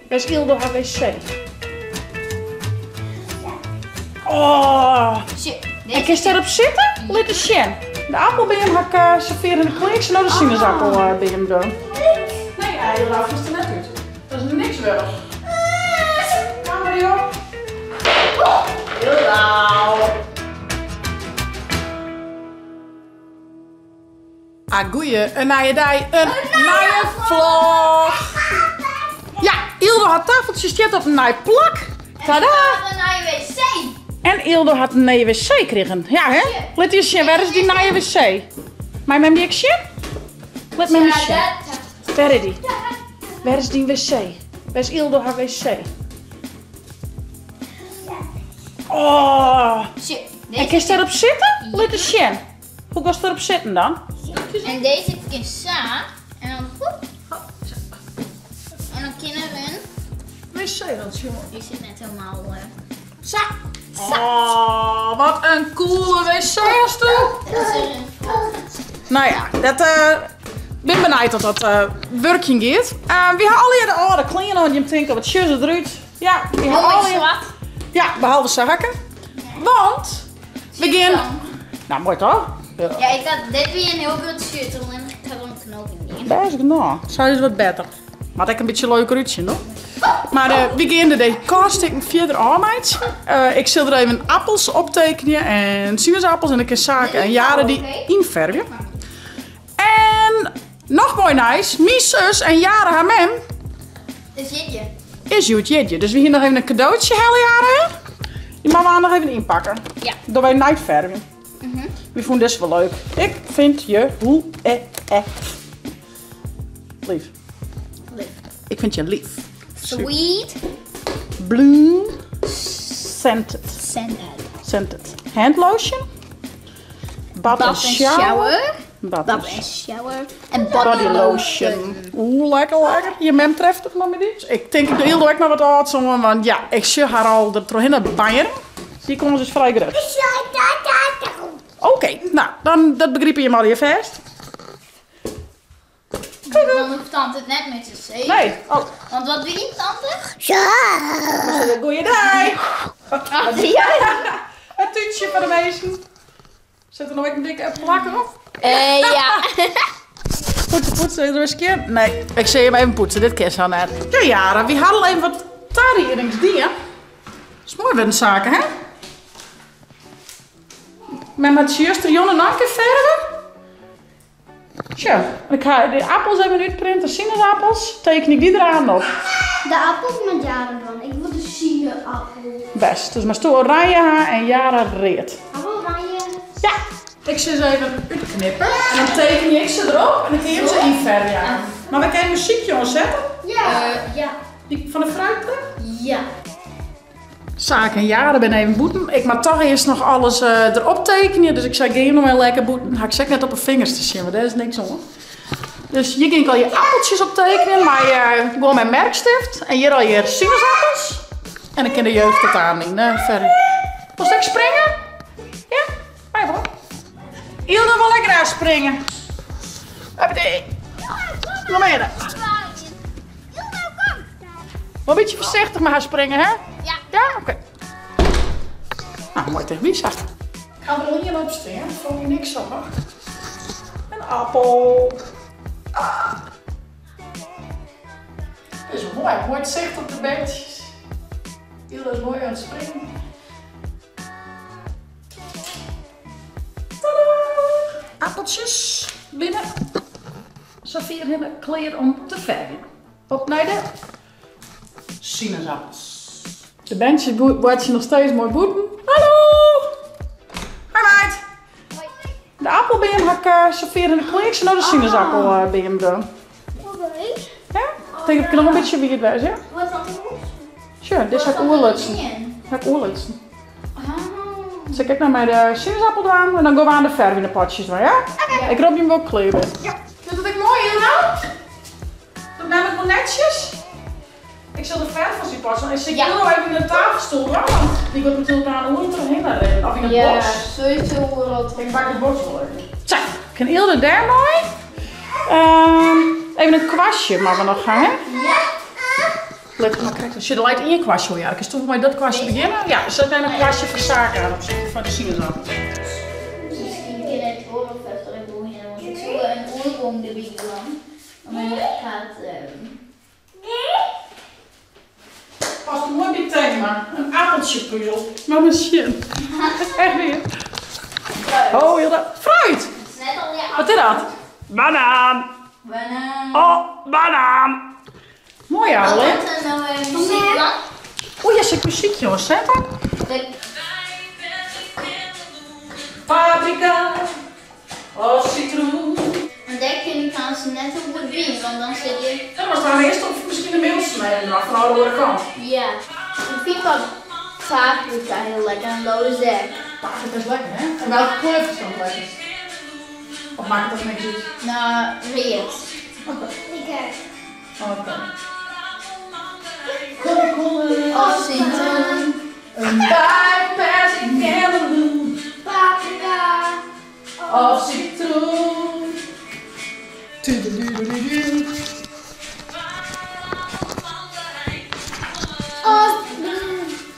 Waar is Ildo haar wc? Oh. En kun je daarop zitten? Let eens zien. De appel bij hem ga ik serveren in de klinks en nou de sinaasappel bij hem doen. Nee, Ildo, is er net uit. Dat is niks weg. Ga maar joh. Ildo. Ah, goeie. Een nieuwe dag, een nieuwe vlog. Ja, Ildo had tafeltjes zitten op een nieuwe plak. Tada! Een nieuwe wc. En Ildo had een nieuwe wc gekregen. Ja, hè? Let eens zien, waar is die nieuwe wc? Maar met die zien? Let me eens zien. Waar is die? Waar is die wc? Waar is Ildo haar wc? Oh! En kun je daarop zitten? Let eens zien. Hoe kan je erop zitten dan? En deze zit in zaad. En dan poep. En dan kinderen. Wc dat, jongen. Die zit net helemaal. Zo. Oh, wat een coole wc is dit. Nou ja, dat ben benieuwd dat dat working gaat. We hebben al hier de oude clean on je denken wat shirts eruit. Ja, we hebben al hier. Ja, behalve zaken. Want we gaan. Nou, mooi toch? Ja, ik had dit weer een heel groot shirt en ik had er een knoop in. Best nou, zou is wat beter. Maar ik een beetje leuker uitzien, hoor. Maar we gaan de kaartstikken verder aan. Ik zal er even appels optekenen en sinaasappels en een keer zaken en jaren die inverven. En nog mooi nice, mijn zus en jaren haar mem is Jutje. Dus we hier nog even een cadeautje hele jaren. Die gaan we nog even inpakken. Ja. Door wij night verven. We vonden dit wel leuk. Ik vind je hoe lief. Ik vind je lief. Sweet. Bloom. Scented. Scented. Hand lotion. Bath and shower. Bath and shower. En Body lotion. Oeh, lekker. Je mem treft het maar met iets. Ik denk ik de heel ook nog wat uit zongen, want ja, ik zie haar al er doorheen bijen. Die komen dus vrij groot. Oké, nou, dan dat begrepen je maar hier vast. Dan hoeft tante het net met te zeggen. Nee. Oh. Want wat doe je, tante? Ja. Goeiedag. Een toetje voor de meesten. Zit er nog een dikke plakker op? Ja. Poetsen, er eens een keer? Nee, ik zie hem even poetsen. Dit keer zo net. Ja, Jara, we hadden even wat tarieringdieren. Dat is mooi met de zaken, hè? Met mijn zuster Jon en Anke verven. Zo, ik ga de appels even uitprinten, sinaasappels. Teken ik die eraan op. De appels met Jaren dan. Ik wil de sinaasappel. Best, dus maar stoel oranje haar en Jara reed. Appel oranje. Ja, ik zal ze even uitknippen. En dan teken ik ze erop en dan kun je ze inverven. Ja. Maar we kunnen een muziekje aanzetten. Ja. Die van de fruitprik. Ja. Zaken en jaren ben even boeten. Ik mag toch eerst nog alles erop tekenen. Dus ik zei, ga je nog wel lekker boeten. Ga ik zeg net op mijn vingers te zien, maar dat is niks hoor. Dus hier ging ik al je appeltjes op tekenen. Maar gewoon mijn merkstift. En hier al je sinaasappels. En dan kan de jeugd het aan doen. Verder. Moest ik springen? Ja? Maar hoor. Ildo wil lekker uitspringen. Hoppatee. Nog meer. Wel een beetje voorzichtig met haar springen, hè? Ja. Ja? Oké. Nou, mooi tegen wie zegt. Ik ga er hier op springen, dan voel je niks op, hoor. Een appel. Ah. Dit is mooi, mooi zicht op de beentjes. Ildo is mooi aan het springen. Tadaa! Appeltjes binnen. Sofie hebben kleur om te verven. Op naar de sinaasappels. De bandje wordt je nog steeds mooi boeten. Hallo! Hoi meid! Hoi. De appel bij hem ga ik serveren in de klinks en nou de sinaasappel bij hem doen. Ja? Ik denk dat ik nog een beetje wie het was, ja? Wat is dat voor? Sure, dit ga ik oerlutsen. Ga ik oerlutsen. Dus ik kijk naar mijn sinaasappel aan en dan gaan we aan de verf in de potjes doen, ja? Ik roep je hem wel kleuren. Ja. Vindt het ook mooi, Ildo? Doe mij het wel netjes. Ik zal de verf van zien passen. En ik wil even in de tafelstoel, hoor. Want die wordt natuurlijk aan de hoek erheen rennen. Of in het bos. Sowieso rood. Ik pak het bos wel even. Zo, ik kan Ildo daar mooi. Even een kwastje mag we nog gaan, hè? Ja. Let maar kijken. Als je er leidt in je kwastje, ja. Ik stoel met dat kwastje beginnen. Ja, er zit een kwastje voor zaken aan op zich, van de sinaasappel. Misschien kun je het orenvester in boeien, want ik zoek een oorboom de week lang. Maar het gaat... Past een mooi dit thema. Een appeltje puzzel. Maar misschien. Echt weer. Oh, heel dat. Fruit! Net al die Wat is dat? Banaan! banaan. Oh, banaan! Mooi Wat ouwe, hè? komt er nou muziek dan? Oeh, ja, zit muziek, jongens. Hè, maar? Paprika. Oh, citroen. En daar kun je gaan ze net op de bier, want dan zit je... Dat was nou eerst of misschien een mailsnijden eraf van de andere kant. Ja. Ik vind dat paprika heel lekker en rode zek. Paprika is lekker, hè? En welke kleur is dan lekker? Of maakt het niks uit? Nou, reet. Ik kijk. Oké. Komkommer. Of citroen. Een bijpers in Cameroen. Paprika. Of citroen. Tududududu.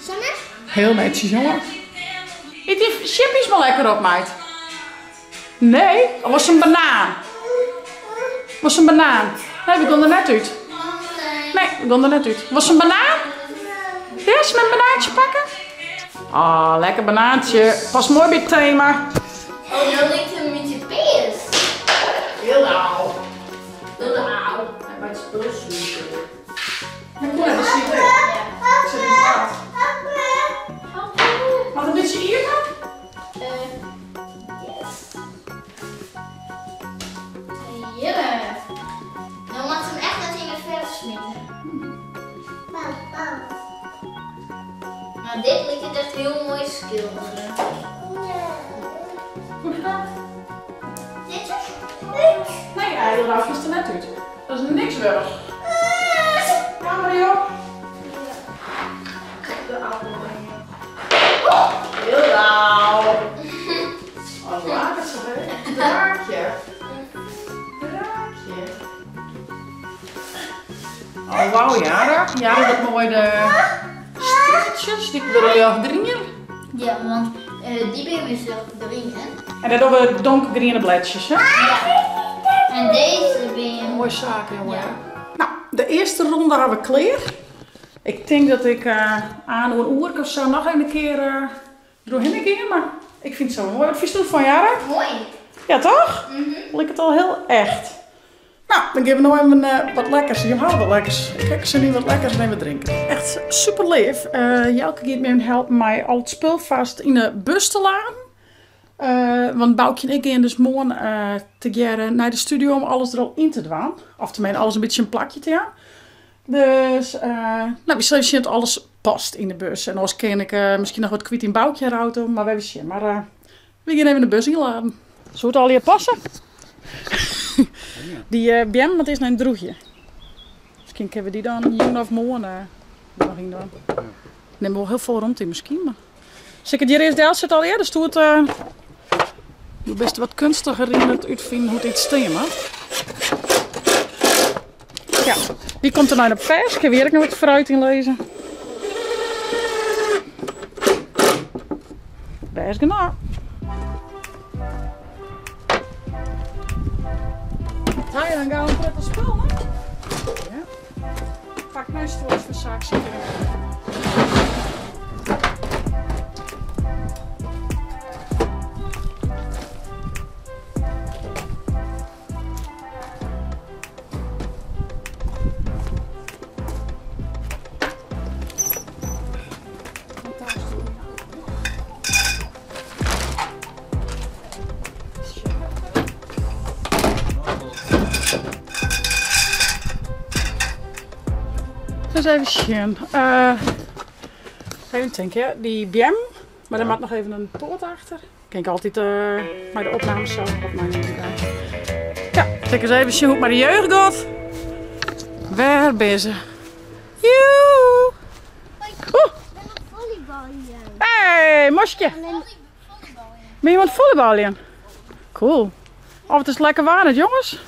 Sanne? Heel netjes, jongen. Eet die chippies maar lekker op, meid. Nee, dat was een banaan. Was een banaan. Nee, we doen er net uit. Nee, we doen er net uit. Was een banaan? Yes, met een banaantje pakken? Ah, lekker banaantje. Pas mooi bij het thema. Oh, dan ligt het een beetje peers. Heel nauw. Heel nauw. En bij het spul zoeken. Ja, dat zie je. Ik zet het hard. Wat een beetje hier dan? Yes. Ja. Dan moet hem echt net in het vers smitten. Maar dit lijkt het echt heel mooi schilderen. Goed gedaan. Dit is Nee, ja, heel nauw is er net uit. Dat is niks weg. Ja, Mario. De appel brengen. Heel nauw. Oh, laat het zo hè. Draakje. Draakje. Oh, wauw, Jara. Jara, dat mooi de streepjes. Die willen we al dringen. ja, want die ben je zelf dringen. En dan doen we donkergroene bladjes, hè? Ja. En deze ben je... Mooie zaken, jongen. Ja. Nou, de eerste ronde hebben we klaar. Ik denk dat ik aan een uur of zo nog een keer doorheen ga, maar ik vind het zo mooi. Wat vind je ervan, Jara? Mooi. Ja, toch? Lijkt het al heel echt. Nou, dan geven we nog even wat lekkers. Je houdt wat lekkers. Ik kijk ze nu wat lekkers en we drinken. Echt super lief. Jelke gaat me helpen mij al het spul vast in de bus te laden. Want Boukje en ik gaan dus morgen together naar de studio om alles er al in te doen. Of tenminste alles een beetje een plakje te hebben. Dus, nou, we zullen zien dat alles past in de bus. En anders kan ik misschien nog wat kwijt in Boukje de auto, maar we hebben zien. Maar we gaan even de bus inladen. Zou het al hier passen? Die BM, dat is een droegje. Misschien kunnen we die dan hier of morgen nog in doen. Neem wel heel veel rond in misschien, maar... Als ik het hier eerst deel zit al eerder, dus doe het... Je best wat kunstiger in het uitvinden hoe dit stemmen. Ja, die komt er nou naar de pers. Ik heb hier ook nog wat fruit in lezen. Best genoeg. Ja, dan gaan we met het spul, hè? Ja. Pak mijn stoel voor zaak zitten. Dus even zien. Even denken, die BM, maar daar moet nog even een poort achter. Kijk altijd bij de opnames zo op mijn ja, kijk eens even zien hoe het met de jeugd gaat. Waar ben ze? Joe! Oeh! Volleybal hier. Hey, mosje! Ben je aan het volleyballen? Cool. Oh, het is lekker warm, jongens.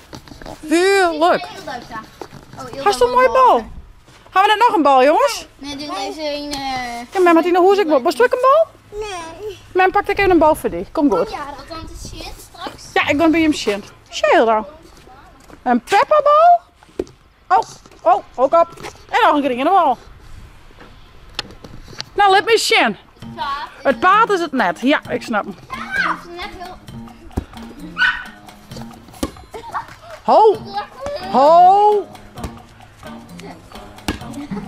Heel leuk. Heel leuk daar. Oh, heel Hast du een leuk mooie bal? Gaan we net nog een bal, jongens? Nee, doe deze een... Ja, maar Martina, hoe is ik? Was ik een bal? Nee. Men pakt ik even een bal voor die. Kom goed. Ja, dat dan te shit straks. Ja, ik ben bij hem shit. Scheel dan. Een pepperbal. Oh, ook op. En nog een kring bal. Nou, let me zien. Het paard is het net. Ja, ik snap hem. Dat is net heel... Ho! Ho!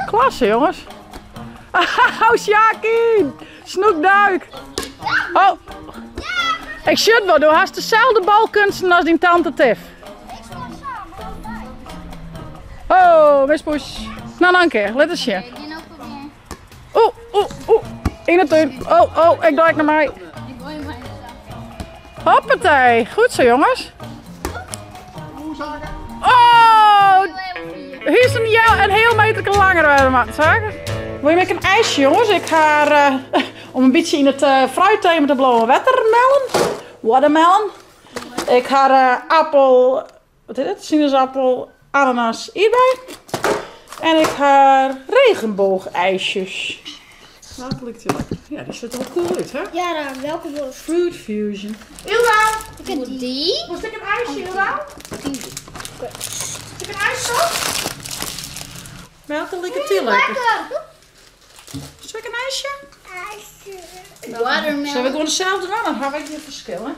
Klasse, jongens. Oh, Sjaki! Snoekduik! Oh! Ik shut wel, du hast dezelfde balkunsten als die tante Tiff. Oh, best push. Nou, dank je. Let eens zien. Ik ben ook proberen. Oeh. In de tuin. Oh, ik draai naar mij. Ik gooi hem maar. Hoppatee. Goed zo, jongens. Oh! Hier is een heel meter langer, maat. Wil je met een ijsje, jongens? Ik ga om een beetje in het fruitthema te blowen. Watermelon. Ik ga appel, wat is het? Sinaasappel, ananas hierbij. En ik ga regenboogijsjes. Welke lijkt die lekker? Ja, die ziet er wel cool uit, hè? Jara, welke was? Fruit Fusion. Ilda! Ik heb die. Moest ik een ijsje, Ilda? Moest ik een ijsje? Welke lijkt die lekker? Zal ik een ijsje? Watermelon. Zullen we gewoon hetzelfde doen? Dan gaan we even verschillen.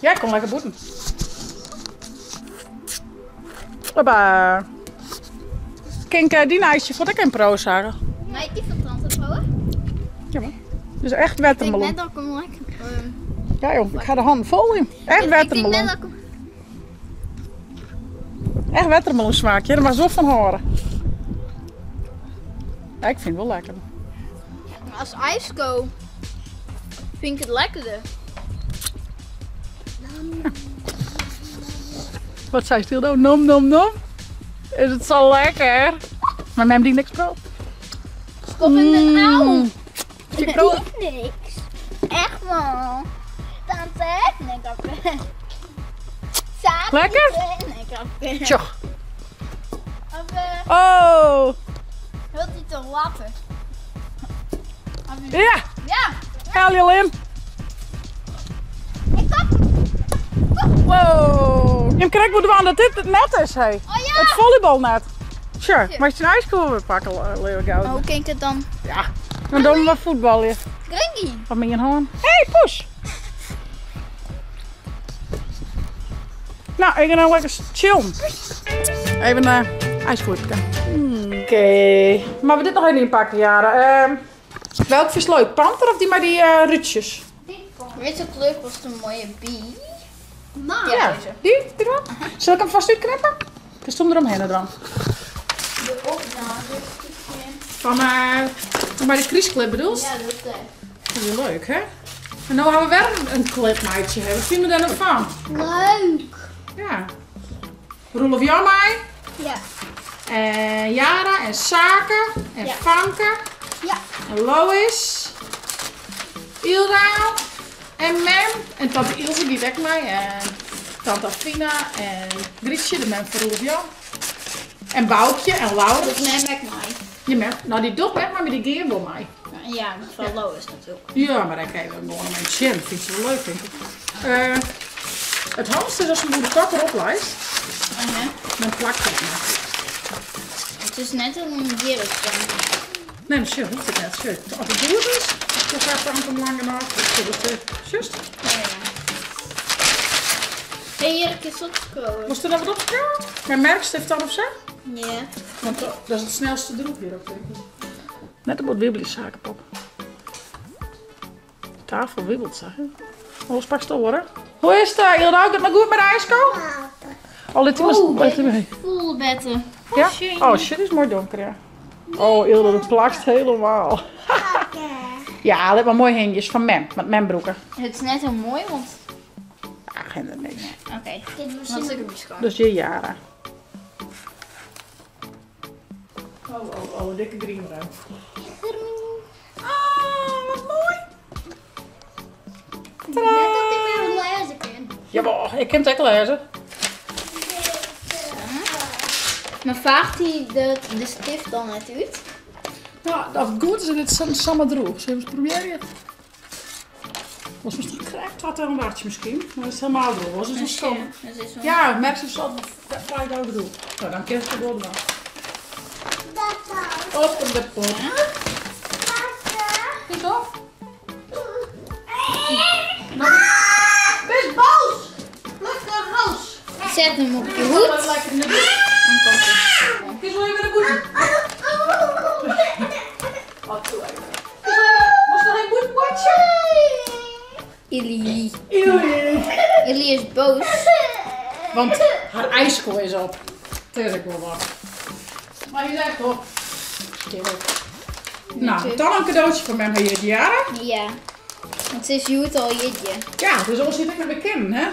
Ja, ik kom lekker boeten. Hoppa. Kijk, die ijsje vond ik een pro zagen. Nee, die van tante vrouwen. Ja, maar. Dus echt Ik denk watermeloen. net dat ik hem lekker... Ja joh, ik ga de hand vol in. Echt ik denk net watermeloen. dat ik hem... Echt watermeloen smaakje, daar mag zo van horen. Ja, ik vind het wel lekker. Maar als ijsko vind ik het lekkerder. Wat zei Stildo? Nom nom nom. Is het zo lekker? Maar mijn die niks pro. Stop in de nauw. Ik pro. Niks. Echt man. Tante heeft niks op. Lekker? Nee, Tjoch. Of Oh. wilt hij toch lappen? Ja. Ja. Haal je in. Ik kap. Wow. Je krijgt moeten aan dat dit het net is, hé. Oh ja. Het volleybalnet. Sure. Maar je een ijskool weer pakken, Leo Goud. Hoe klinkt het dan? Ja. Dan doen we maar voetballen. Gringy. Wat met je hand? Hey, push. Nou, ik ga nou lekker chillen. Even ijskool pakken. Oké. Maar we dit nog even inpakken, Jaren. Welk vis leuk? Panter of die maar die rutjes? Weet je kleur was een mooie bee? Nou, Ja, deze. Die dan? Zal ik hem vast uitknippen? Er stond eromheen dan. De opname. Van bij de kriesclip bedoel je? Ja, dat is het. Dat is wel leuk, hè? En nu gaan we weer een clipmaatje hebben. Wat vinden we daar nou van? leuk. Ja. Roelof Jammai. Ja. En Jara en Sake en Ja. Fanke Ja. en Lois, Ilda en Mem en tante Ilse die dekt mij en tante Afina en Grietje, de mem van Roelof Jan. En Boukje en Laura. Dat neem ik mij. Je mem, nou die doet met maar die geven wel mij. Ja, van Lois natuurlijk. Ja, maar dan kan je wel gewoon een chin. Vind ik wel leuk, vind ik. Het hamster is als een moeder kort erop lijst. Dan plakt het maar. Het is net een dierentuin. Nee, maar shit, hoeft het net. Shit. Als het duur is, dan gaat het hem lang en af. Just. Hey, hier heb ik eens opgekomen. Moest er dan wat opgekomen? Mijn merkstift dan of zo? Ja. Want dat is het snelste droeg hier ook, denk ik. Net een wat wibbelzaken, pop. De tafel wibbelt, zeg je. Alles pak stil worden. Hoe is het? Je gaat het nog goed met de ijskool? Oh, let hij mee. Full betten. Ja? Oh shit, is mooi donker, ja. Oh, Ilde, het plakt helemaal. Ja, let maar mooi hingjes van Mem, met Membroeken. Het is net zo mooi, want... Ah, geen idee. Oké, dan zit ik hem schoon. Dus je Jara. Oh, dikke green eruit. Oh, wat mooi. Net dat ik weer een lezen kan. Jawel, ik kan het ook lezen. Maar vaagt hij de stift dan net uit? Nou, dat het goed is, dit is samen droog. Zullen we eens proberen? Was misschien krijgt wat een watje misschien, maar het is helemaal droog. Was het zo schoon? Ja, merk ze zo dat vrij ook droog. Nou, dan kan je het gewoon doen. Op de pot. Goed op? Best boos! Lekker roos! Zet hem op je hoed. Dan komt het. Kies wel even de boete. Wat doe ik? Was er geen boetepotje? Illy is boos. Want haar ijskool is op. Dat is ik wel wat. Maar je zegt toch. Nou, dan een cadeautje van mij met je jaren. Ja. Want ze is Joet al jitje. Ja, dus zo zit ik met mijn kind, hè?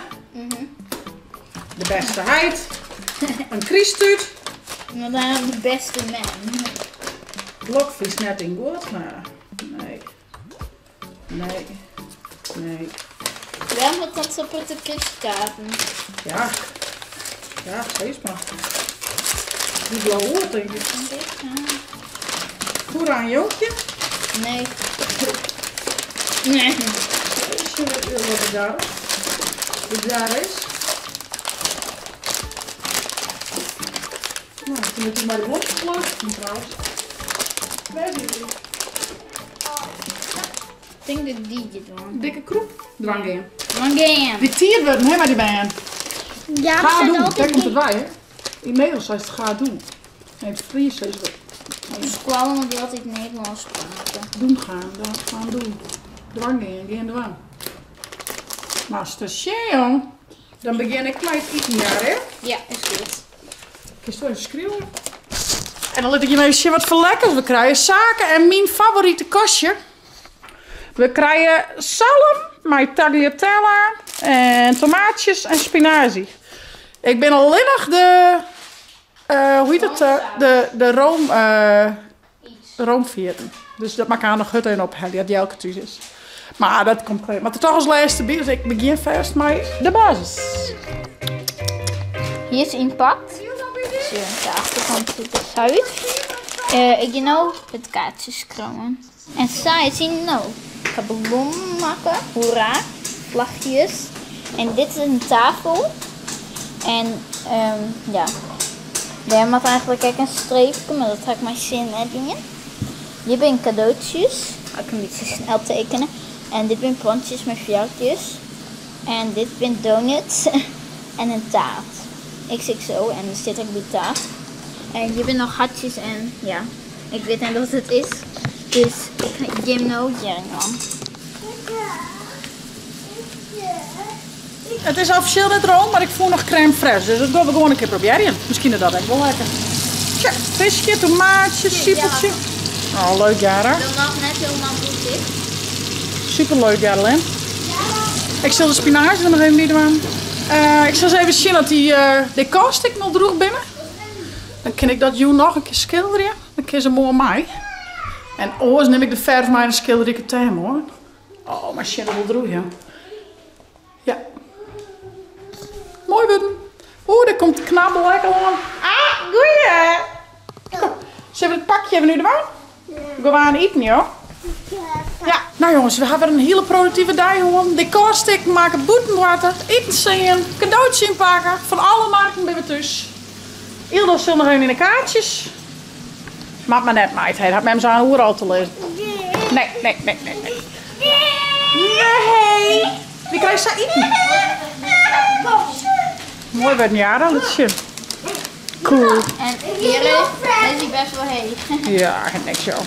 De beste heid. Een kristuut. Maar dan de beste man. Blokvis net in goed, maar nee. Nee. Nee. Wel met dat op de kristkaarten. Ja. Ja, steeds maar. Die blauwe hoort, denk ik. Goed aan jonkje. Nee. Nee. Zullen we even wat het daar is? Nou, dan moet je maar de worst plaatsen trouwens. Waar is die? Ik denk dat die het doen. Dikke kroep. Dwang in. Again. Die tier wordt hem, hè, maar die ben. Ja, Ga er doen. staat Kijk altijd komt het bij, hè. Inmiddels zei het ga doen. Nee, het vries is het. Ik squallen want die altijd Nederlands praten. Doen gaan, dan gaan doen. Dwang in, geen dwang. Master Jong. Dan begin ik met iets jaar, hè. Ja, is goed. Ik is even schreeuwen. En dan laat ik je even zien wat voor lekkers we krijgen. Zaken en mijn favoriete kostje. We krijgen salm met tagliatella en tomaatjes en spinazie. Ik ben alleen nog de, hoe heet het, de roomvierten. Dus dat maak ik aan nog goed in op, die elke thuis is. Maar dat komt goed. Maar toch als laatste bij, dus ik begin vast met de basis. Hier is inpakt. Zo, de achterkant zit het uit. Ik ga nou het kaartje scrollen. En zij zien nou. Ik ga ballon maken. Hoera. Vlagjes. En dit is een tafel. En ja. Daar mag eigenlijk ook een streepje, maar dat ga ik maar zin dingen. Dit zijn cadeautjes. Ik kan niet zo snel tekenen. En dit zijn plantjes met viertjes. En dit zijn donuts. En een taart. XXO en er zit ook die taart. En hier zijn nog hartjes en ja, ik weet niet wat het is. Dus ik ga hem nou aan. Het is officieel net room, maar ik voel nog crème fraîche. Dus dat gaan we gewoon een keer proberen. Misschien is dat echt wel lekker. Tja, visje, tomaatje, siepeltje. Oh, leuk Jara. Dat mag net helemaal goed dit. Super leuk Jarlin. Ik zal de spinazie er nog even niet doen. Ik zal eens even zien dat die decorstik nog droeg binnen. Dan kan ik dat jou nog een keer schilderen. Dan kan ze mooi mij. En oors neem ik de verf maar en schilder ik het hem hoor. Oh, maar shit, dat wel droeg ja. Ja. Mooi budden. Oeh, daar komt de knabbel lekker aan. Ah, goeie. Kom, zullen we het pakje even nu erbij? We gaan eten, joh. Ja, nou jongens, we hebben een hele productieve dag gewoon. Decorstik maken, boetenwater, eten zingen, cadeautjes inpakken. Van alle markten ben we thuis. Ildo zit nog even in de kaartjes. Maakt maar net meid, hij had met hem zijn hoer al te lezen. Nee. Nee. Wie krijgt ze eten? Mooi bij een jaar, dat is je. Cool. En hier is hij best wel heet. Ja, niks joh.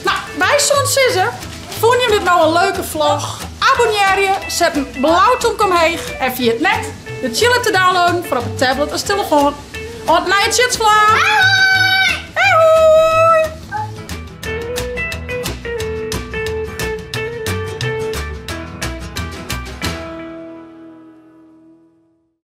Nou, wij zullen zitten. Vond je dit nou een leuke vlog? Abonneer je, zet een blauwtonk omheen en via het net de chillen te downloaden voor op het tablet als telefoon. En naar het chitsvlog!